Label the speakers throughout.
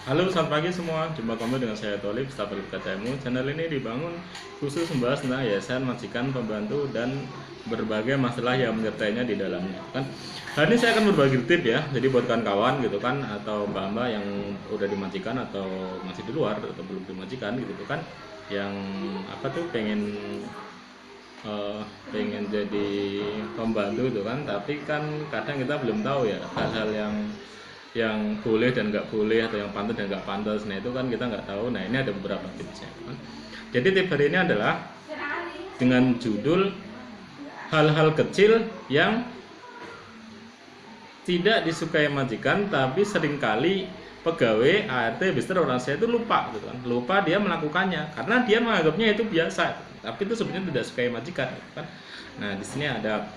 Speaker 1: Halo, selamat pagi semua. Jumpa kembali dengan saya Tolib, staf KTMU. Channel ini dibangun khusus membahas tentang yayasan, majikan, pembantu, dan berbagai masalah yang menyertainya di dalamnya. Kan hari ini saya akan berbagi tip ya. Jadi buat kawan-kawan gitu kan, atau mbak-mbak yang udah dimajikan atau masih di luar atau belum dimajikan gitu kan, yang pengen jadi pembantu itu kan, tapi kan kadang kita belum tahu ya hal-hal yang boleh dan nggak boleh, atau yang pantas dan nggak pantas. Nah itu kan kita nggak tahu. Nah ini ada beberapa tipsnya kan. Jadi tip hari ini adalah dengan judul hal-hal kecil yang tidak disukai majikan, tapi seringkali pegawai ART Mister orang saya itu lupa gitu kan, lupa dia melakukannya karena dia menganggapnya itu biasa, tapi itu sebenarnya tidak sukai majikan gitu kan. Nah di sini ada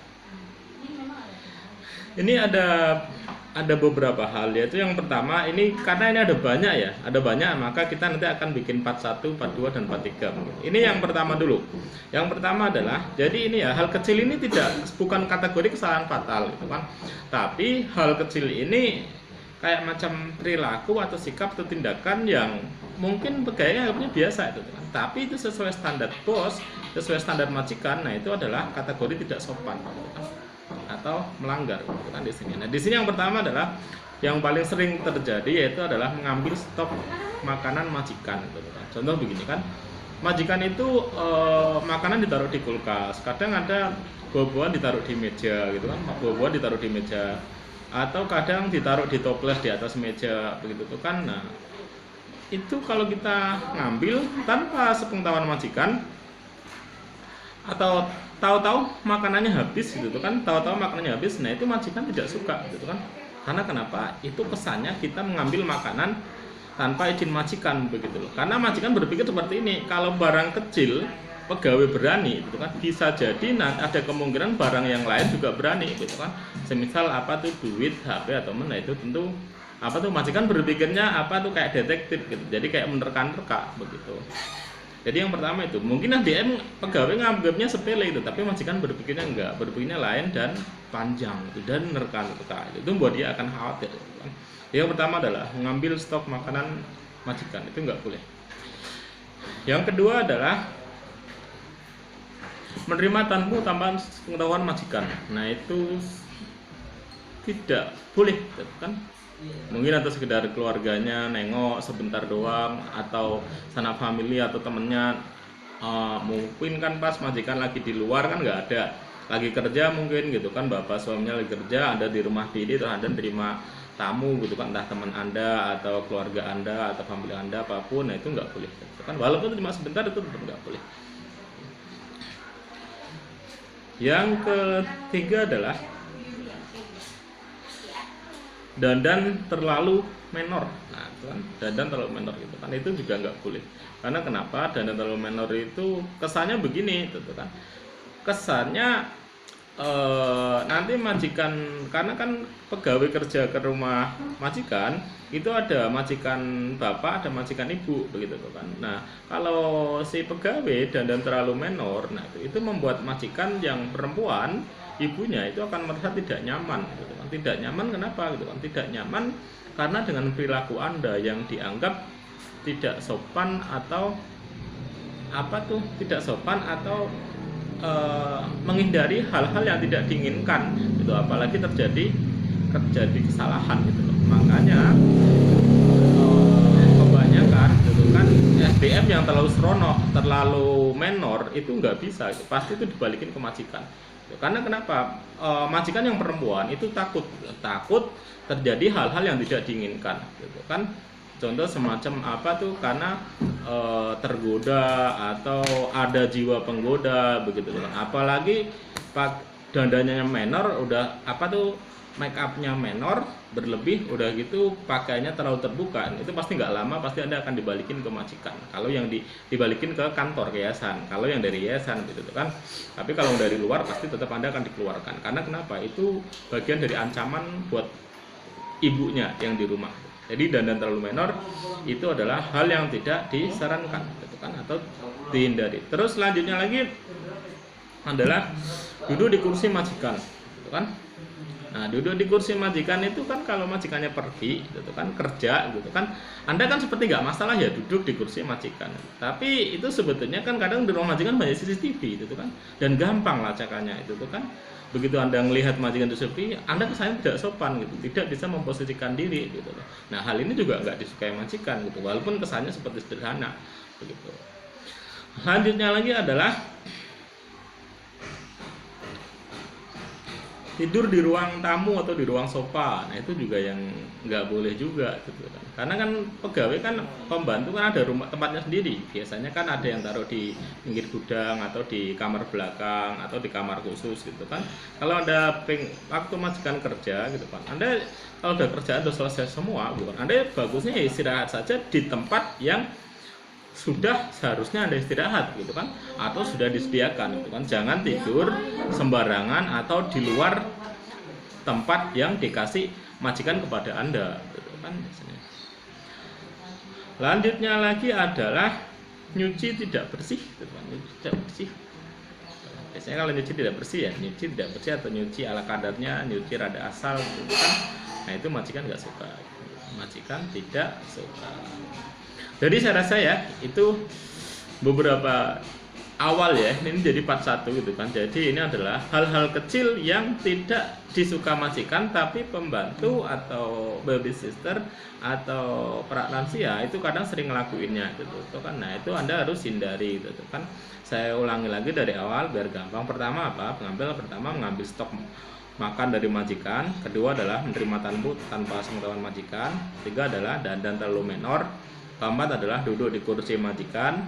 Speaker 1: beberapa hal, yaitu yang pertama ini, karena ini ada banyak maka kita nanti akan bikin part 1, part 2 dan part 3. Ini yang pertama dulu. Yang pertama adalah, jadi ini ya, hal kecil ini bukan kategori kesalahan fatal gitu kan. Tapi hal kecil ini kayak macam perilaku atau sikap atau tindakan yang mungkin pegawainya anggapnya biasa itu kan. Tapi itu sesuai standar bos, sesuai standar majikan. Nah, itu adalah kategori tidak sopan gitu kan, atau melanggar gitu kan di sini. Nah, di sini yang pertama adalah yang paling sering terjadi, yaitu adalah mengambil stok makanan majikan gitu kan. Contoh begini kan, majikan itu makanan ditaruh di kulkas, kadang ada buah-buahan ditaruh di meja gitu kan, buah-buahan ditaruh di meja, atau kadang ditaruh di toples di atas meja begitu tuh kan. Nah, itu kalau kita ngambil tanpa sepengetahuan majikan, atau tahu-tahu makanannya habis gitu kan, nah itu majikan tidak suka gitu kan. Karena kenapa? Itu kesannya kita mengambil makanan tanpa izin majikan begitu loh. Karena majikan berpikir seperti ini, kalau barang kecil pegawai berani gitu kan, bisa jadi ada kemungkinan barang yang lain juga berani gitu kan. Semisal duit, HP atau mana, itu tentu majikan berpikirnya kayak detektif gitu. Jadi kayak menerka-nerka begitu. Jadi yang pertama itu, mungkin DM pegawai nganggapnya sepele itu, tapi majikan berpikirnya enggak, berpikirnya lain dan panjang itu, dan nerka-nerka itu membuat dia akan khawatir gitu kan. Yang pertama adalah mengambil stok makanan majikan, itu enggak boleh. Yang kedua adalah menerima tanpa pengetahuan majikan. Nah itu tidak boleh gitu kan. Mungkin atau sekedar keluarganya nengok sebentar doang, atau sanak famili atau temennya, mungkin kan pas majikan lagi di luar kan nggak ada, lagi kerja mungkin gitu kan, bapak suaminya lagi kerja, ada di rumah diri, terus Anda terima tamu gitu kan, entah teman Anda atau keluarga Anda atau famili Anda apapun. Nah itu nggak boleh gitu kan, walaupun itu cuma sebentar, itu tetap nggak boleh. Yang ketiga adalah dandan terlalu menor. Nah itu kan, dandan terlalu menor gitu kan, itu juga nggak boleh. Karena kenapa? Dandan terlalu menor itu kesannya begini gitu kan, kesannya nanti majikan, karena kan pegawai kerja ke rumah majikan itu ada majikan bapak, ada majikan ibu begitu kan. Nah kalau si pegawai dandan terlalu menor, nah itu membuat majikan yang perempuan, ibunya itu akan merasa tidak nyaman gitu kan. Tidak nyaman kenapa gitu kan? Tidak nyaman karena dengan perilaku Anda yang dianggap tidak sopan, atau tidak sopan, atau menghindari hal-hal yang tidak diinginkan gitu, apalagi terjadi kesalahan gitu loh. Makanya kebanyakan gitu kan, SDM yang terlalu seronok, terlalu menor itu nggak bisa, pasti itu dibalikin ke majikan. Karena kenapa? Majikan yang perempuan itu takut terjadi hal-hal yang tidak diinginkan gitu kan. Contoh semacam karena tergoda atau ada jiwa penggoda begitu kan. Apalagi dandannya menor, udah make upnya menor berlebih, udah gitu pakainya terlalu terbuka, itu pasti nggak lama pasti Anda akan dibalikin ke majikan. Kalau yang dibalikin ke kantor yayasan, kalau yang dari yayasan gitu kan. Tapi kalau dari luar pasti tetap Anda akan dikeluarkan. Karena kenapa? Itu bagian dari ancaman buat ibunya yang di rumah. Jadi dandan terlalu menor itu adalah hal yang tidak disarankan gitu kan, atau dihindari. Terus selanjutnya lagi adalah duduk di kursi majikan gitu kan. Nah, duduk di kursi majikan itu kan kalau majikannya pergi, gitu kan kerja, gitu kan, Anda kan seperti nggak masalah ya duduk di kursi majikan. Tapi itu sebetulnya kan kadang di rumah majikan banyak CCTV, gitu kan, dan gampang lacakannya itu tuh kan. Begitu Anda melihat majikan itu sepi, Anda kesannya tidak sopan, gitu, tidak bisa memposisikan diri, gitu. Nah, hal ini juga nggak disukai majikan, gitu, walaupun kesannya seperti sederhana, begitu. Selanjutnya lagi adalah tidur di ruang tamu atau di ruang sofa. Nah, itu juga yang nggak boleh juga gitu kan. Karena kan pegawai kan pembantu kan ada rumah tempatnya sendiri. Biasanya kan ada yang taruh di pinggir gudang atau di kamar belakang atau di kamar khusus gitu kan. Kalau Anda waktu majikan kerja gitu kan, Anda kalau udah kerjaan udah selesai semua gitu kan, Anda bagusnya ya istirahat saja di tempat yang sudah seharusnya Anda istirahat gitu kan, atau sudah disediakan gitu kan. Jangan tidur sembarangan atau di luar tempat yang dikasih majikan kepada Anda gitu kan. Lanjutnya lagi adalah nyuci tidak bersih gitu kan. Nyuci tidak bersih. Biasanya kalau nyuci tidak bersih ya nyuci tidak bersih atau nyuci ala kadarnya, nyuci rada asal gitu kan. Nah, itu majikan nggak suka. Majikan tidak suka. Jadi saya rasa ya itu beberapa awal ya, ini jadi part 1 gitu kan. Jadi ini adalah hal-hal kecil yang tidak disuka majikan, tapi pembantu atau babysitter atau perak lansia itu kadang sering ngelakuinnya gitu kan. Nah, itu Anda harus hindari gitu kan. Saya ulangi lagi dari awal biar gampang. Pertama apa? Pertama mengambil stok makan dari majikan. Kedua adalah menerima tamu tanpa sepengetahuan majikan. Ketiga adalah dandan terlalu menor. Keempat adalah duduk di kursi majikan.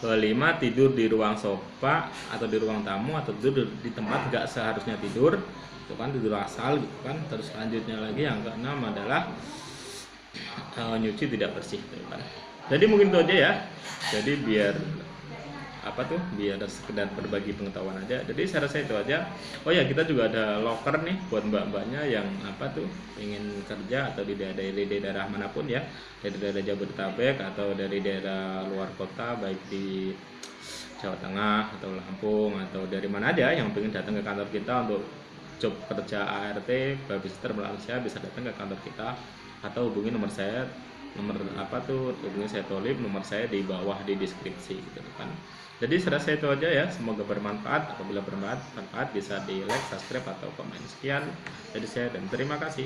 Speaker 1: Kelima, tidur di ruang sofa atau di ruang tamu atau tidur di tempat nggak seharusnya tidur, itu kan tidur asal gitu kan. Terus selanjutnya lagi yang keenam adalah nyuci tidak bersih gitu kan. Jadi mungkin itu aja ya. Jadi biar biar sekedar berbagi pengetahuan aja. Jadi saya rasa itu aja. Oh ya, kita juga ada locker nih buat mbak-mbaknya yang ingin kerja atau di daerah manapun ya, dari daerah Jabodetabek atau dari daerah luar kota, baik di Jawa Tengah atau Lampung atau dari mana aja yang ingin datang ke kantor kita untuk job kerja ART babysitter Malaysia, bisa datang ke kantor kita atau hubungi nomor saya, hubungi saya Tolib, nomor saya di bawah di deskripsi gitu kan. Jadi saya rasa itu aja ya, semoga bermanfaat. Apabila bermanfaat bisa di like, subscribe atau komen. Sekian dari saya dan terima kasih.